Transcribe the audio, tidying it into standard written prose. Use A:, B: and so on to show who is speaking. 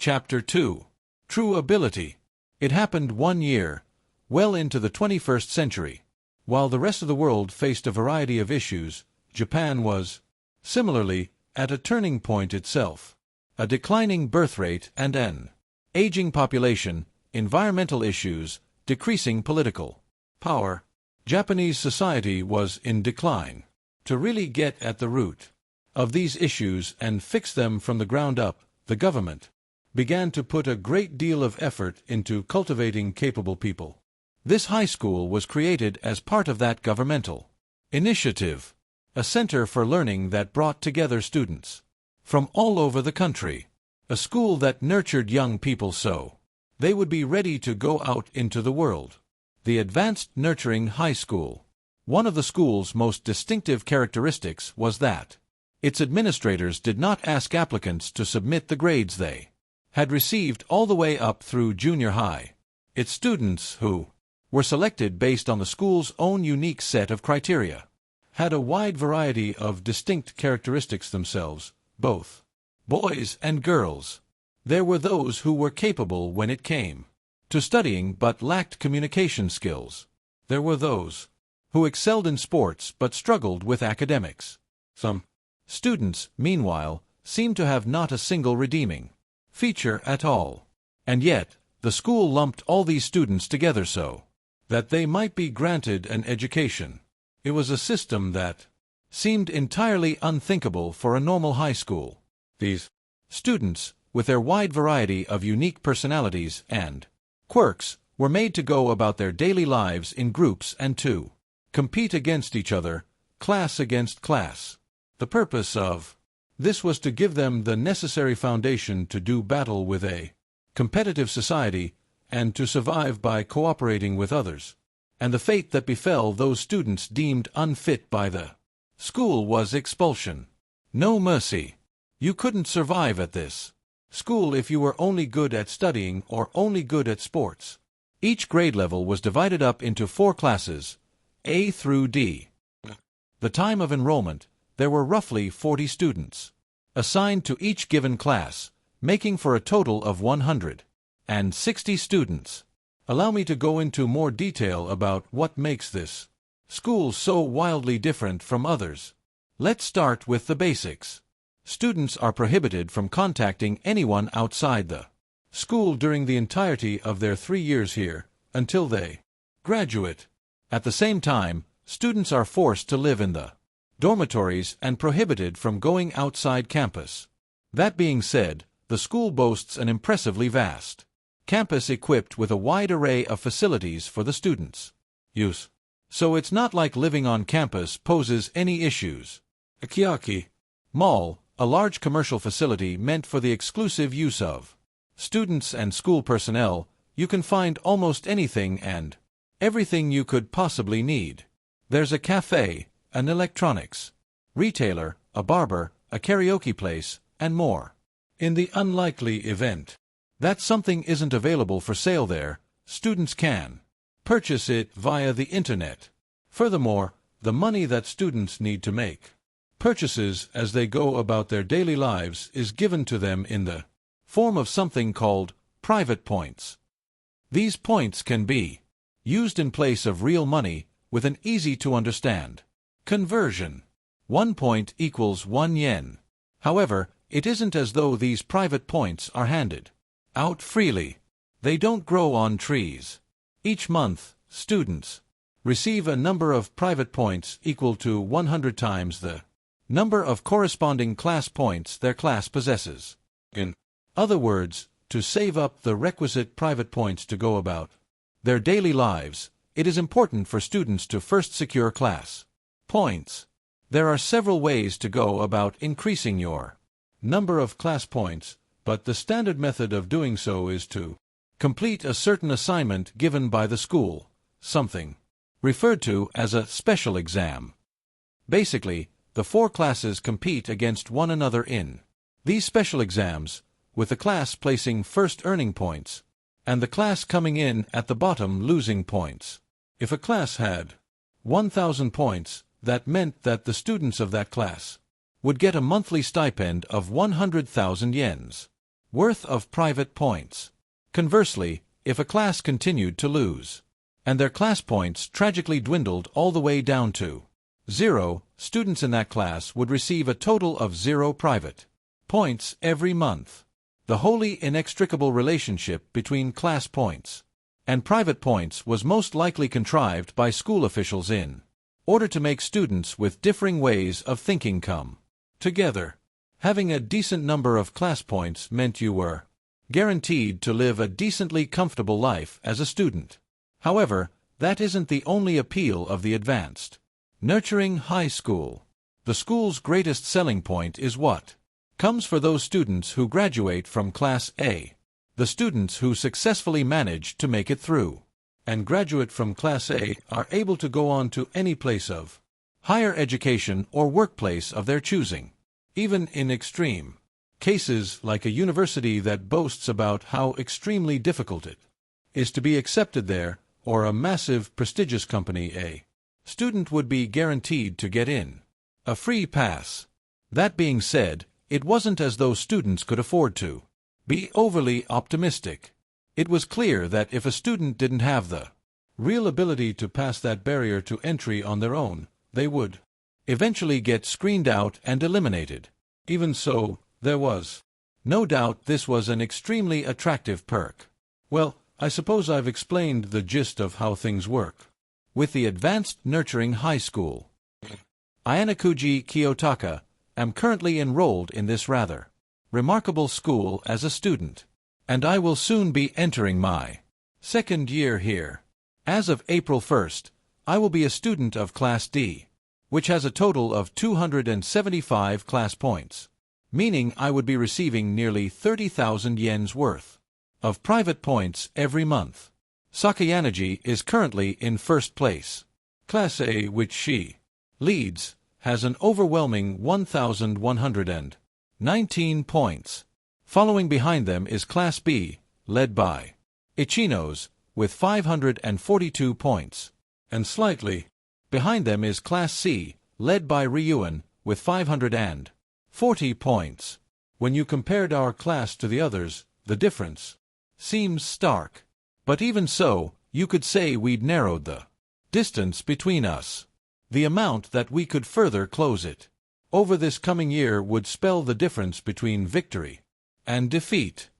A: Chapter 2. True Ability. It happened one year, well into the 21st century. While the rest of the world faced a variety of issues, Japan was, similarly, at a turning point itself. A declining birth rate and an aging population, environmental issues, decreasing political power. Japanese society was in decline. To really get at the root of these issues and fix them from the ground up, the government began to put a great deal of effort into cultivating capable people. This high school was created as part of that governmental initiative, a center for learning that brought together students from all over the country, a school that nurtured young people so they would be ready to go out into the world. The Advanced Nurturing High School. One of the school's most distinctive characteristics was that its administrators did not ask applicants to submit the grades they had received all the way up through junior high. Its students, who were selected based on the school's own unique set of criteria, had a wide variety of distinct characteristics themselves, both boys and girls. There were those who were capable when it came to studying but lacked communication skills. There were those who excelled in sports but struggled with academics. Some students, meanwhile, seemed to have not a single redeeming feature at all. And yet, the school lumped all these students together so that they might be granted an education. It was a system that seemed entirely unthinkable for a normal high school. These students, with their wide variety of unique personalities and quirks, were made to go about their daily lives in groups and to compete against each other, class against class. The purpose of this was to give them the necessary foundation to do battle with a competitive society and to survive by cooperating with others. And the fate that befell those students deemed unfit by the school was expulsion. No mercy. You couldn't survive at this school if you were only good at studying or only good at sports. Each grade level was divided up into 4 classes, A through D. The time of enrollment, there were roughly 40 students assigned to each given class, making for a total of 160 students. Allow me to go into more detail about what makes this school so wildly different from others. Let's start with the basics. Students are prohibited from contacting anyone outside the school during the entirety of their 3 years here, until they graduate. At the same time, students are forced to live in the dormitories and prohibited from going outside campus. That being said, the school boasts an impressively vast campus equipped with a wide array of facilities for the students' use. So it's not like living on campus poses any issues. A Kiyaki Mall, a large commercial facility meant for the exclusive use of students and school personnel, you can find almost anything and everything you could possibly need. There's a cafe, an electronics retailer, a barber, a karaoke place, and more. In the unlikely event that something isn't available for sale there, students can purchase it via the internet. Furthermore, the money that students need to make purchases as they go about their daily lives is given to them in the form of something called private points. These points can be used in place of real money with an easy-to-understand conversion. 1 point equals 1 yen. However, it isn't as though these private points are handed out freely. They don't grow on trees. Each month, students receive a number of private points equal to 100 times the number of corresponding class points their class possesses. In other words, to save up the requisite private points to go about their daily lives, it is important for students to first secure class points. There are several ways to go about increasing your number of class points, but the standard method of doing so is to complete a certain assignment given by the school, something referred to as a special exam. Basically, the 4 classes compete against one another in these special exams, with the class placing first earning points, and the class coming in at the bottom losing points. If a class had 1,000 points, that meant that the students of that class would get a monthly stipend of 100,000 yens. worth of private points. Conversely, if a class continued to lose, and their class points tragically dwindled all the way down to 0, students in that class would receive a total of 0 private points every month. The wholly inextricable relationship between class points and private points was most likely contrived by school officials in order to make students with differing ways of thinking come together. Having a decent number of class points meant you were guaranteed to live a decently comfortable life as a student. However, that isn't the only appeal of the advanced nurturing high school. The school's greatest selling point is what comes for those students who graduate from Class A, the students who successfully manage to make it through and graduate from Class A are able to go on to any place of higher education or workplace of their choosing, even in extreme cases like a university that boasts about how extremely difficult it is to be accepted there, or a massive prestigious company. A student would be guaranteed to get in a free pass. That being said, it wasn't as though students could afford to be overly optimistic. It was clear that if a student didn't have the real ability to pass that barrier to entry on their own, they would eventually get screened out and eliminated. Even so, there was no doubt this was an extremely attractive perk. Well, I suppose I've explained the gist of how things work with the Advanced Nurturing High School. Ayanakuji Kiyotaka am currently enrolled in this rather remarkable school as a student, and I will soon be entering my second year here. As of April 1st, I will be a student of Class D, which has a total of 275 class points, meaning I would be receiving nearly 30,000 yen's worth of private points every month. Sakayanaji is currently in first place. Class A, which she leads, has an overwhelming 1,119 points. Following behind them is Class B, led by Ichinos, with 542 points. And slightly behind them is Class C, led by Ryuan, with 540 points. When you compared our class to the others, the difference seems stark. But even so, you could say we'd narrowed the distance between us. The amount that we could further close it over this coming year would spell the difference between victory and defeat.